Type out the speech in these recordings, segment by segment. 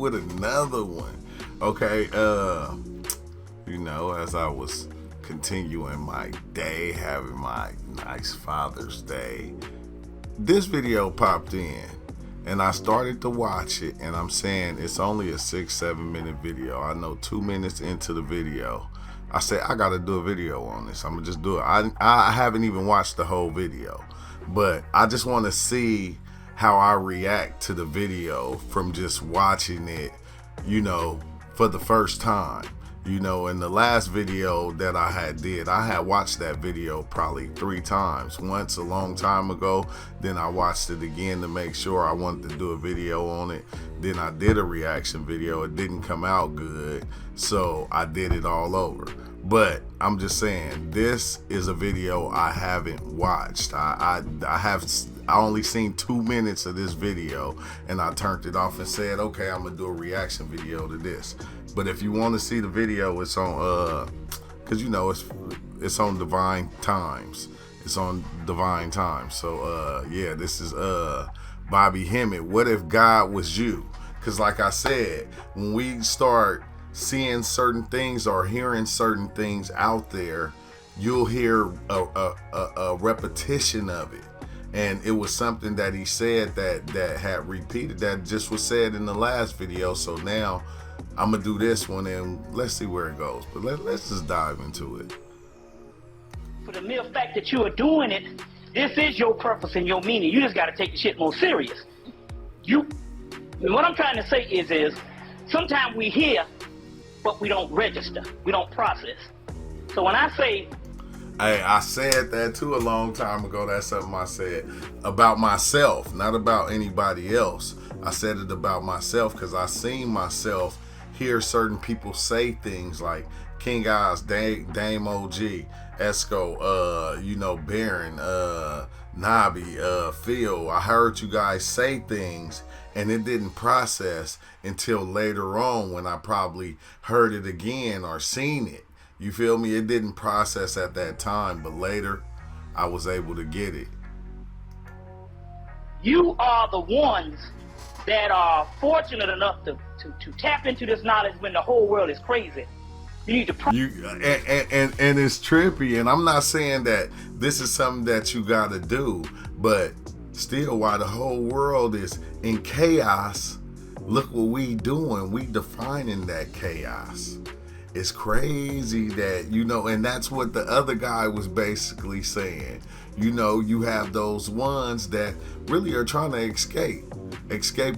with another one. Okay, as I was continuing my day, having my nice Father's Day, this video popped in and I started to watch it, and I'm saying it's only a 6-7 minute video. I know 2 minutes into the video, I said, I gotta do a video on this. I'm gonna just do it. I haven't even watched the whole video, but I just want to see how I react to the video from just watching it, for the first time. In the last video that I had watched that video probably 3 times. Once a long time ago, then I watched it again to make sure I wanted to do a video on it. Then I did a reaction video. It didn't come out good, so I did it all over. But I'm just saying, this is a video I haven't watched. I only seen 2 minutes of this video, and I turned it off and said, okay, I'm gonna do a reaction video to this. But if you want to see the video, it's on it's on Divine Times. It's on Divine Times. So this is Bobby Hemmitt. What if God was you? Because like I said, when we start seeing certain things or hearing certain things out there, you'll hear a repetition of it. And it was something that he said that had repeated, that just was said in the last video. So now I'm gonna do this one and let's see where it goes. But let's just dive into it. For the mere fact that you are doing it, this is your purpose and your meaning. You just got to take the shit more serious. What I'm trying to say is sometimes we hear, but we don't register. We don't process. So when I say, hey, I said that too a long time ago. That's something I said about myself, not about anybody else. I said it about myself because I seen myself hear certain people say things like King Oz, Dame OG, Esco, Baron, Nobby, Phil. I heard you guys say things and it didn't process until later on when I probably heard it again or seen it. You feel me? It didn't process at that time, but later I was able to get it. You are the ones that are fortunate enough to tap into this knowledge when the whole world is crazy. You need to and it's trippy, and I'm not saying that this is something that you gotta do, but still, while the whole world is in chaos, look what we doing. We defining that chaos. It's crazy that, and that's what the other guy was basically saying. You have those ones that really are trying to escape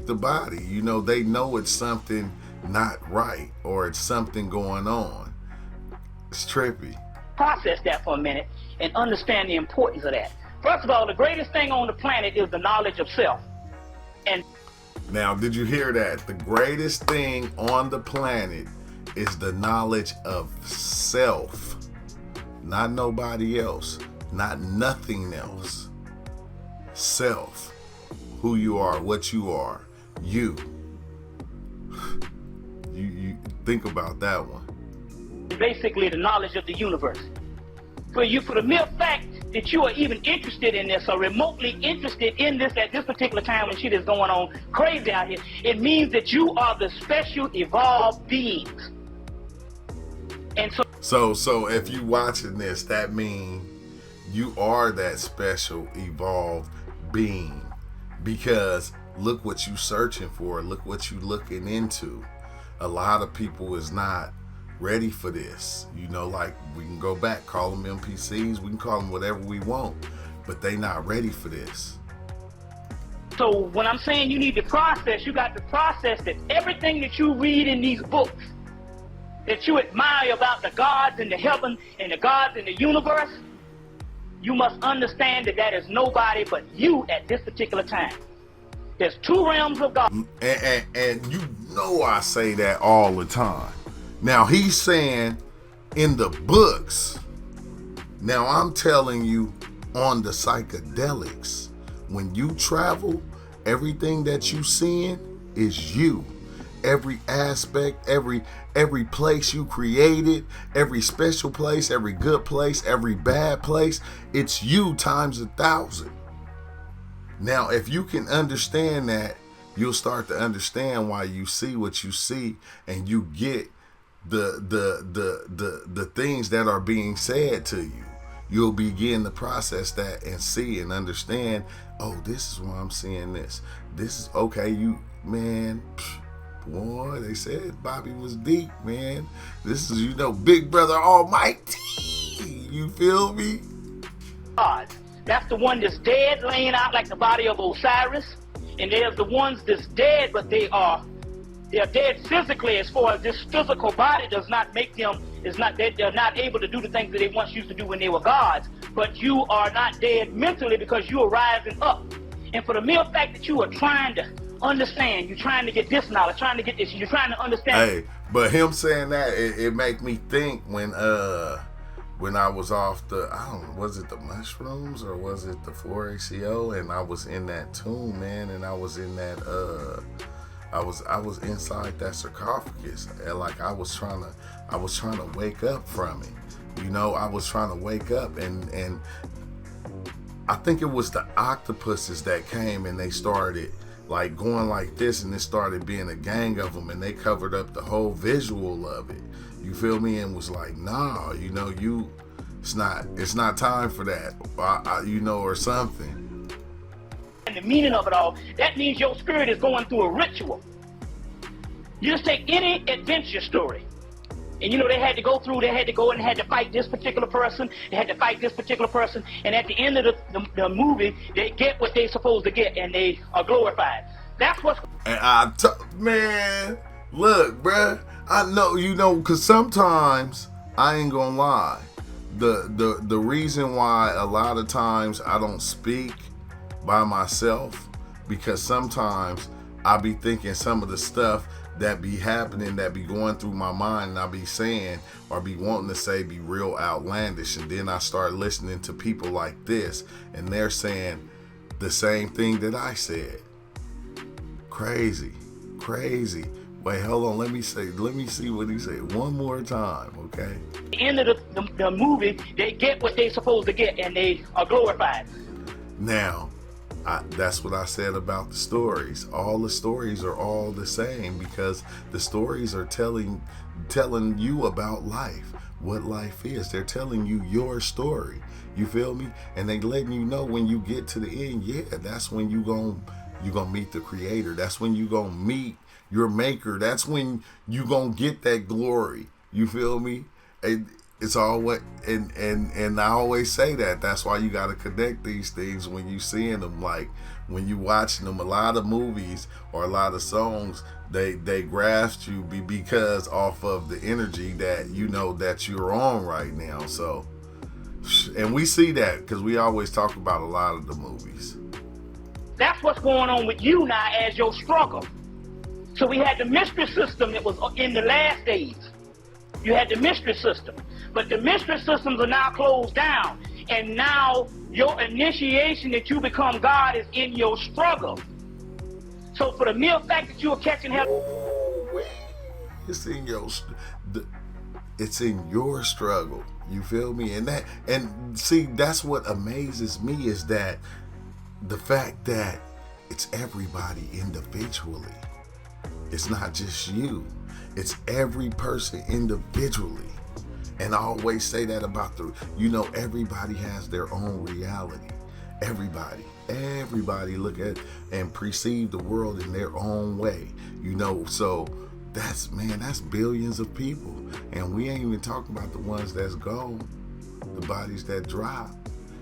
the body. They know it's something not right or it's something going on. It's trippy. Process that for a minute and understand the importance of that. First of all, the greatest thing on the planet is the knowledge of self. And now, did you hear that? The greatest thing on the planet is the knowledge of self. Not nobody else. Not nothing else. Self. Who you are, what you are. You think about that one. Basically the knowledge of the universe. For the mere fact that you are even interested in this or remotely interested in this at this particular time when shit is going on crazy out here, it means that you are the special evolved beings. And so if you watching this, that means you are that special evolved being, because look what you searching for, look what you looking into. A lot of people is not ready for this. Like, we can go back, call them NPCs, we can call them whatever we want, but they not ready for this. So when I'm saying you need to process, you got to process that everything that you read in these books that you admire about the gods in the heaven and the gods in the universe, you must understand that is nobody but you at this particular time. There's 2 realms of God. And I say that all the time. Now he's saying in the books. Now I'm telling you on the psychedelics. When you travel, everything that you seeing is you. Every aspect, every place you created, every special place, every good place, every bad place, it's you times 1,000. Now, if you can understand that, you'll start to understand why you see what you see, and you get the things that are being said to you. You'll begin to process that and see and understand, oh, this is why I'm seeing this. This is okay, man, boy, they said Bobby was deep, man. This is, Big Brother Almighty. You feel me? God. That's the one that's dead, laying out like the body of Osiris. And there's the ones that's dead, but they're dead physically, as far as this physical body does not make them, they're not able to do the things that they once used to do when they were gods. But you are not dead mentally, because you are rising up. And for the mere fact that you are trying to understand, you're trying to get this knowledge, trying to get this, you're trying to understand. Hey, but him saying that, it make me think when I was off was it the mushrooms or was it the 4-ACO, and I was in that tomb, man, and I was in that I was inside that sarcophagus, and like I was trying to wake up from it. I was trying to wake up, and I think it was the octopuses that came and they started like going like this, and it started being a gang of them, and they covered up the whole visual of it. You feel me? And was like, nah, it's not time for that, or something. And the meaning of it all, that means your spirit is going through a ritual. You just take any adventure story, and they had to go and had to fight this particular person, they had to fight this particular person, and at the end of the movie, they get what they're supposed to get, and they are glorified. That's what's... And man, look, bruh, I know, because sometimes, I ain't gonna lie, the reason why a lot of times I don't speak by myself, because sometimes I be thinking some of the stuff that be happening, that be going through my mind, and I be saying or be wanting to say be real outlandish, and then I start listening to people like this, and they're saying the same thing that I said. Crazy. Wait, hold on. Let me see what he said one more time, okay? At the end of the movie, they get what they're supposed to get, and they are glorified. Now, that's what I said about the stories. All the stories are all the same, because the stories are telling you about life, what life is. They're telling you your story. You feel me? And they letting you know when you get to the end, that's when you gonna meet the Creator. That's when you gonna meet your Maker. That's when you gonna get that glory. You feel me? It's always, and I always say that. That's why you got to connect these things when you seeing them. Like when you watching them, a lot of movies or a lot of songs, they grasp you because off of the energy that that you're on right now. So, and we see that because we always talk about a lot of the movies. That's what's going on with you now as your struggle. So we had the mystery system that was in the last days. You had the mystery system. But the mystery systems are now closed down. And now your initiation that you become God is in your struggle. So for the mere fact that you are catching hell, it's in your struggle. You feel me? And see, that's what amazes me, is that the fact that it's everybody individually. It's not just you. It's every person individually. And I always say that about everybody has their own reality. Everybody look at and perceive the world in their own way. So that's billions of people. And we ain't even talking about the ones that's gone, the bodies that drop.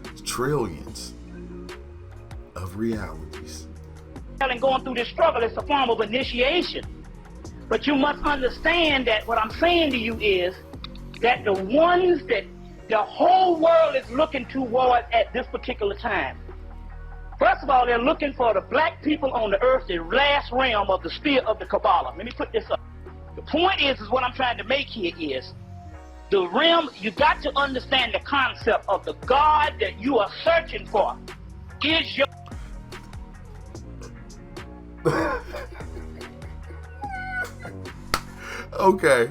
It's trillions of realities. And going through this struggle is a form of initiation. But you must understand that what I'm saying to you is that the ones that the whole world is looking towards at this particular time, first of all, they're looking for the black people on the earth, the last realm of the sphere of the Kabbalah. Let me put this up. The point is what I'm trying to make here is the realm. You got to understand the concept of the God that you are searching for is your... Okay.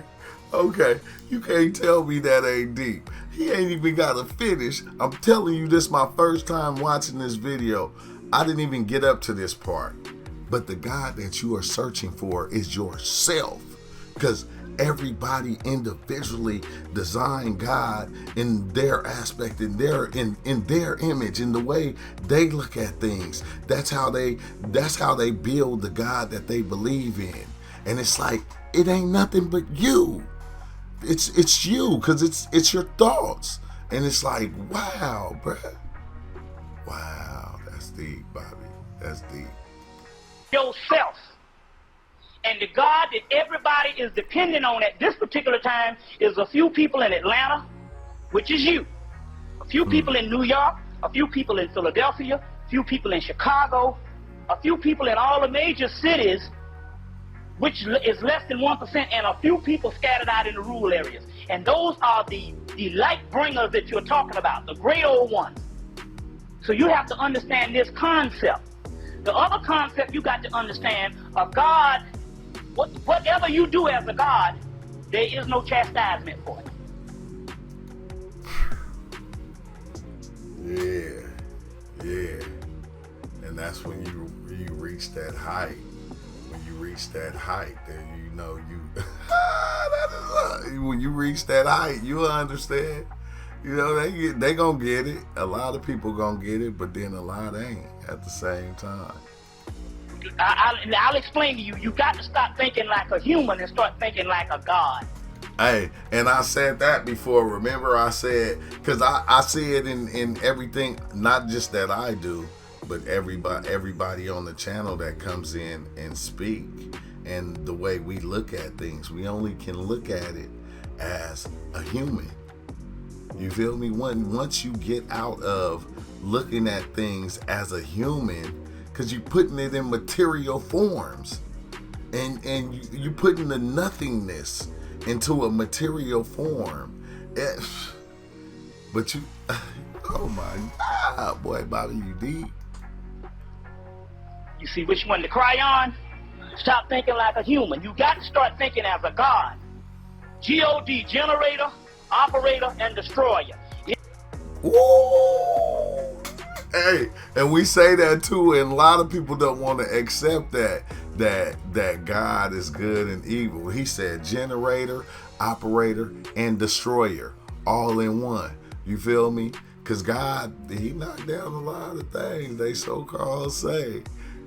You can't tell me that ain't deep. He ain't even got to finish. I'm telling you, this is my first time watching this video. I didn't even get up to this part. But the God that you are searching for is yourself. Because everybody individually designed God in their aspect, in their image, in the way they look at things. That's how they build the God that they believe in. And it's like, it ain't nothing but you. It's you, because it's your thoughts. And it's like, wow, bruh. Wow, that's deep, Bobby. That's deep. Yourself. And the God that everybody is depending on at this particular time is a few people in Atlanta, which is you. A few people in New York, a few people in Philadelphia, a few people in Chicago, a few people in all the major cities, which is less than 1%, and a few people scattered out in the rural areas. And those are the light bringers that you're talking about, the great old ones. So you have to understand this concept. The other concept you got to understand, a God, whatever you do as a God, there is no chastisement for it. Yeah. And that's when you reach that height. When you reach that height, then you know when you reach that height, you'll understand. You know, they gonna get it. A lot of people gonna get it, but then a lot ain't at the same time. I'll explain to you. You got to stop thinking like a human and start thinking like a God. Hey, and I said that before. Remember, I said, because I see it in everything, not just that I do, but everybody on the channel that comes in and speak, and the way we look at things. We only can look at it as a human. You feel me? Once you get out of looking at things as a human, because you're putting it in material forms, and you putting the nothingness into a material form. But you, oh my God, boy, Bobby, you deep. You see which one to cry on? Stop thinking like a human. You got to start thinking as a God. G-O-D, generator, operator, and destroyer. Ooh. Hey, and we say that too, and a lot of people don't want to accept that God is good and evil. He said generator, operator, and destroyer all in one. You feel me? Because God, he knocked down a lot of things they so-called say,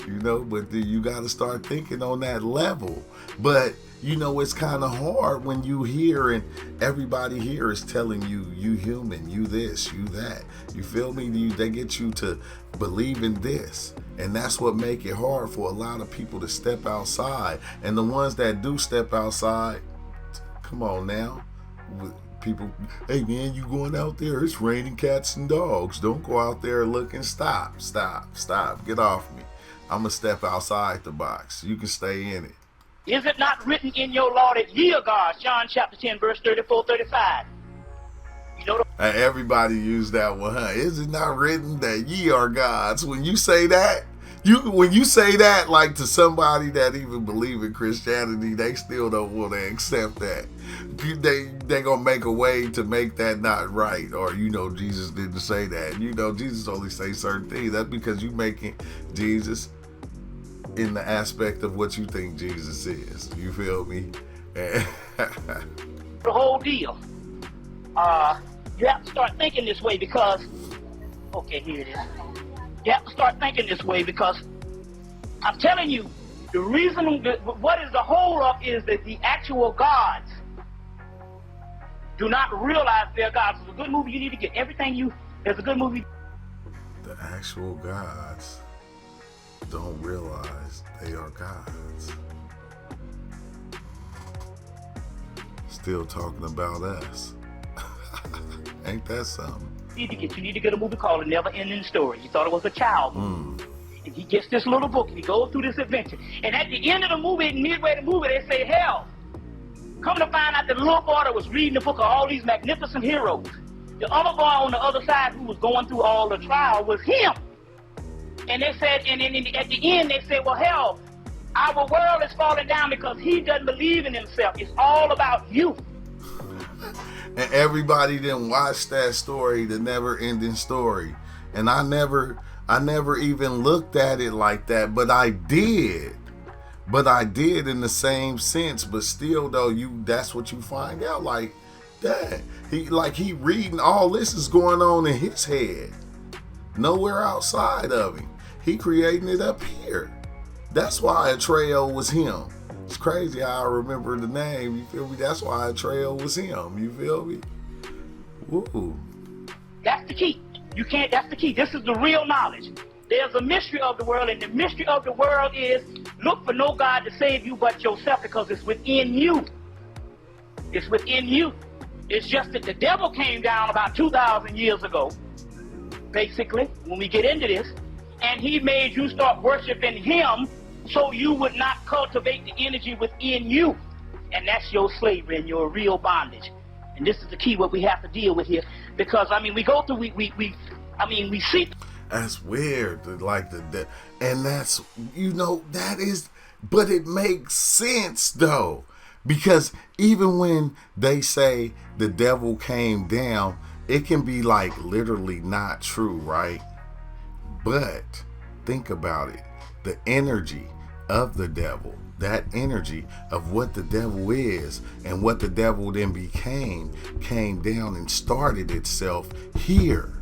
you know, but you got to start thinking on that level. But you know, it's kind of hard when you hear, and everybody here is telling you human, you this, you that. You feel me? They get you to believe in this. And that's what make it hard for a lot of people to step outside. And the ones that do step outside, come on now. People, hey man, you going out there, it's raining cats and dogs. Don't go out there looking. Stop. Get off me. I'm going to step outside the box. You can stay in it. Is it not written in your law that ye are gods? John chapter 10, verse 34, 35. You know everybody use that one, huh? Is it not written that ye are gods? When you say that, like to somebody that even believe in Christianity, they still don't want to accept that. They gonna make a way to make that not right. Or, you know, Jesus didn't say that. You know, Jesus only say certain things. That's because you making Jesus in the aspect of what you think Jesus is. You feel me? The whole deal. You have to start thinking this way because, okay, here it is. You have to start thinking this way because I'm telling you, the reason, what is the hold up is that the actual gods do not realize they're gods. It's a good movie you need to get. There's a good movie. The actual gods don't realize they are gods. Still talking about us. Ain't that something? You need to get a movie called A Never Ending Story. You thought it was a child movie. And he gets this little book and he goes through this adventure. And at the end of the movie, midway the movie, they say, hell, come to find out that the little boy that was reading the book of all these magnificent heroes, the other boy on the other side who was going through all the trial was him. And they said, and at the end, they said, well, hell, our world is falling down because he doesn't believe in himself. It's all about you. And everybody didn't watch that story, the never-ending story. And I never I never even looked at it like that, but I did. But I did in the same sense. But still, though, that's what you find out. Like, dang, he reading all this is going on in his head, nowhere outside of him. He creating it up here. That's why Atreyo was him. It's crazy how I remember the name. You feel me? That's why Atreyo was him. You feel me? Woo. That's the key. That's the key. This is the real knowledge. There's a mystery of the world, and the mystery of the world is look for no God to save you but yourself, because it's within you. It's within you. It's just that the devil came down about 2,000 years ago, basically, when we get into this, and he made you start worshiping him so you would not cultivate the energy within you. And that's your slavery and your real bondage. And this is the key what we have to deal with here. Because, we go through, we see. That's weird. Like and that's, that is, but it makes sense though. Because even when they say the devil came down, it can be like literally not true, right? But think about it. The energy of the devil, that energy of what the devil is and what the devil then became, came down and started itself here.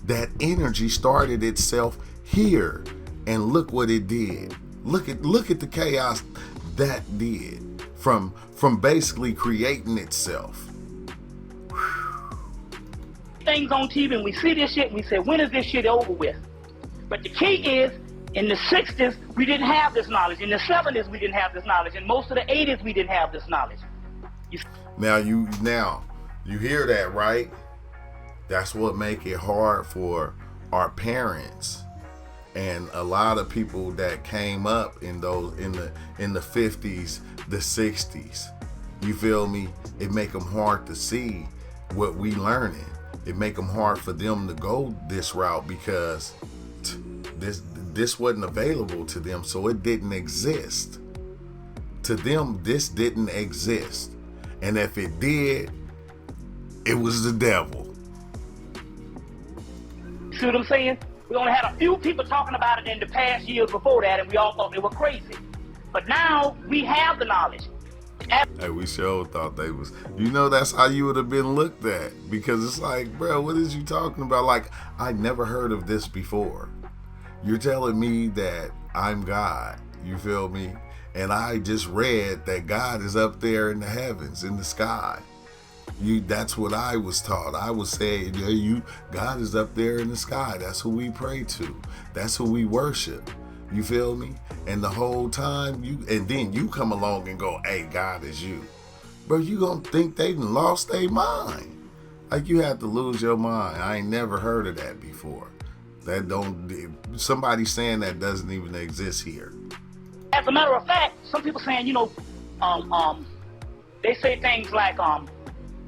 That energy started itself here, and look what it did. Look at the chaos that did from basically creating itself. Things on TV and we see this shit and we say, when is this shit over with? But the key is, in the 60s, we didn't have this knowledge. In the 70s, we didn't have this knowledge. In most of the 80s, we didn't have this knowledge. Now you hear that, right? That's what make it hard for our parents and a lot of people that came up in the 50s, the 60s. You feel me? It make them hard to see what we learning. It make them hard for them to go this route because this wasn't available to them, so it didn't exist. To them, this didn't exist. And if it did, it was the devil. See what I'm saying? We only had a few people talking about it in the past years before that, and we all thought they were crazy. But now we have the knowledge. Hey, we sure thought they was. That's how you would have been looked at. Because it's like, bro, what is you talking about? Like, I never heard of this before. You're telling me that I'm God. You feel me? And I just read that God is up there in the heavens, in the sky. That's what I was taught. I was saying, God is up there in the sky. That's who we pray to. That's who we worship. You feel me? And the whole time then you come along and go, hey, God is you. Bro, you gonna think they lost their mind. Like, you have to lose your mind. I ain't never heard of that before. Somebody saying that doesn't even exist here. As a matter of fact, some people saying, they say things like,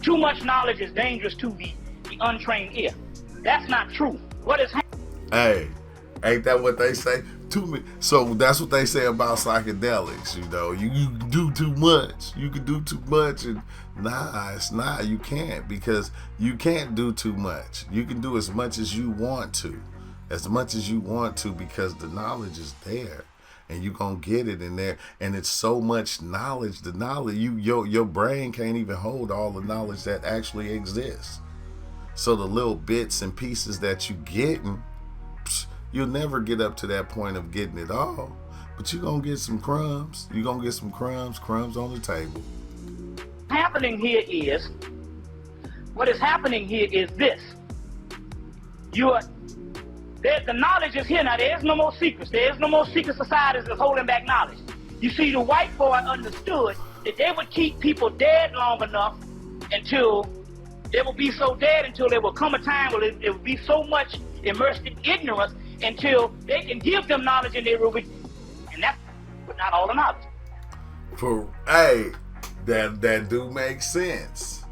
too much knowledge is dangerous to the untrained ear. That's not true. What is happening? Hey, ain't that what they say? So that's what they say about psychedelics. You do too much. You can do too much, and nah, it's not. You can't, because you can't do too much. You can do as much as you want to, because the knowledge is there. And you're going to get it in there. And it's so much knowledge. The knowledge, your brain can't even hold all the knowledge that actually exists. So the little bits and pieces that you getting, you'll never get up to that point of getting it all. But you're going to get some crumbs. You're going to get some crumbs on the table. What is happening here is this. The knowledge is here now. There is no more secrets. There is no more secret societies that's holding back knowledge. You see, the white boy understood that they would keep people dead long enough until they would be so dead until there will come a time where it will be so much immersed in ignorance until they can give them knowledge and they will be. And that's not all the knowledge. That do make sense,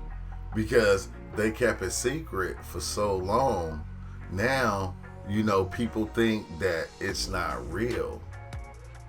because they kept it secret for so long. Now, people think that it's not real.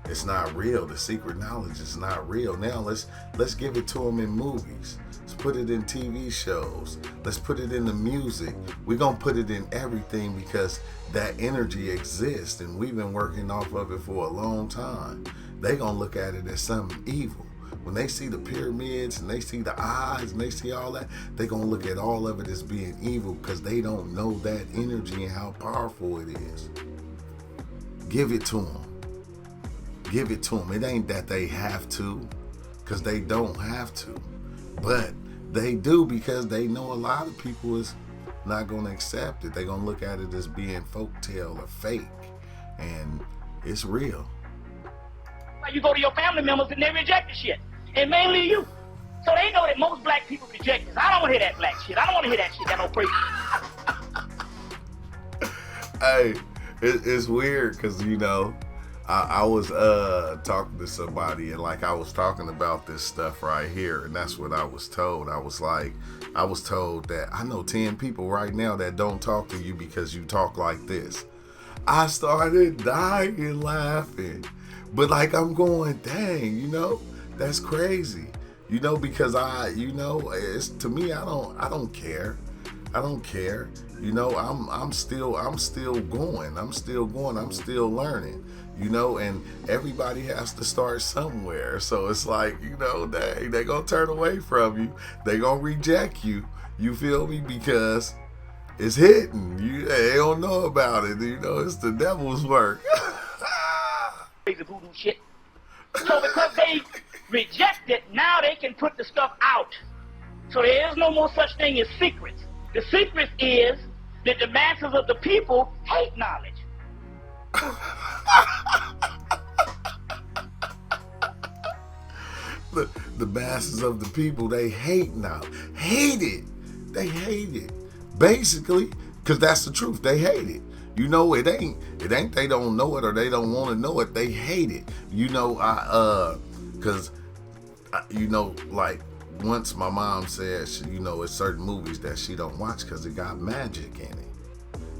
It's not real. The secret knowledge is not real. Now let's give it to them in movies. Let's put it in TV shows. Let's put it in the music. We're going to put it in everything because that energy exists and we've been working off of it for a long time. They're going to look at it as something evil. When they see the pyramids and they see the eyes and they see all that, they're going to look at all of it as being evil because they don't know that energy and how powerful it is. Give it to them. Give it to them. It ain't that they have to, because they don't have to. But they do because they know a lot of people is not going to accept it. They're going to look at it as being folktale or fake. And it's real. You go to your family members and they reject the shit. And mainly you. So they know that most black people reject this. I don't want to hear that black shit. I don't want to hear that shit. That no crazy. Hey, it's weird because, you know, I was talking to somebody and like I was talking about this stuff right here, and that's what I was told. I was told that I know 10 people right now that don't talk to you because you talk like this. I started dying laughing. But like I'm going, dang, you know, that's crazy. You know, because it's to me, I don't care. I don't care. You know, I'm still going. I'm still learning. You know, and everybody has to start somewhere. So it's like, you know, they gonna turn away from you. They gonna reject you. You feel me? Because it's hidden. They don't know about it. You know, it's the devil's work. Crazy voodoo shit. So because they reject it, now they can put the stuff out. So there is no more such thing as secrets. The secret is that the masses of the people hate knowledge. The masses of the people, they hate knowledge. Hate it. They hate it. Basically, because that's the truth. They hate it. You know, it ain't they don't know it or they don't want to know it. They hate it. You know, because, you know, like once my mom said, you know, it's certain movies that she don't watch because it got magic in it.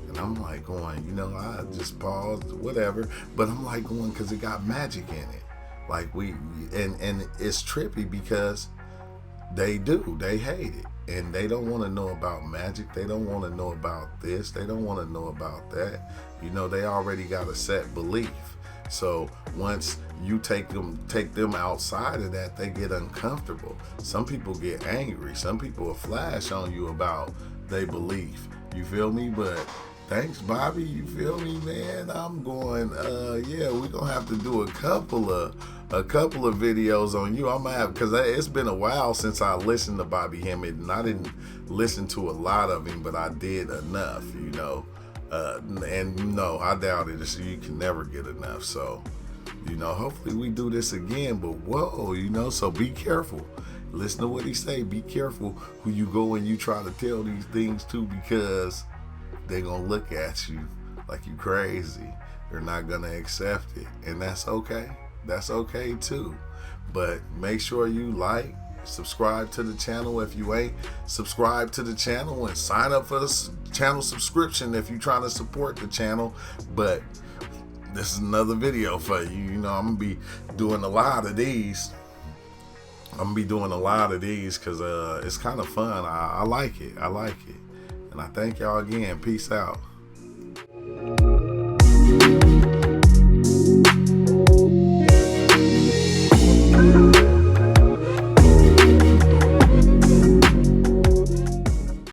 And I'm like going, you know, I just paused, whatever. But I'm like going because it got magic in it. Like and it's trippy because they hate it. And they don't want to know about magic. They don't want to know about this. They don't want to know about that. You know, they already got a set belief. So once you take them outside of that, they get uncomfortable. Some people get angry. Some people will flash on you about their belief. You feel me? But thanks, Bobby. You feel me, man? I'm going, yeah, we're going to have to do a couple of videos on you. I'm going to have, because it's been a while since I listened to Bobby Hemmitt, and I didn't listen to a lot of him, but I did enough, you know. And no, I doubt it. You can never get enough. So, you know, hopefully we do this again, but whoa, you know, so be careful. Listen to what he say. Be careful who you go and you try to tell these things to, because they're going to look at you like you crazy. They're not going to accept it. And that's okay. That's okay too. But make sure you like, subscribe to the channel if you ain't subscribed to the channel, and sign up for the channel subscription if you're trying to support the channel. But this is another video for you. You know, I'm going to be doing a lot of these. Because it's kind of fun. I like it. And I thank y'all again. Peace out.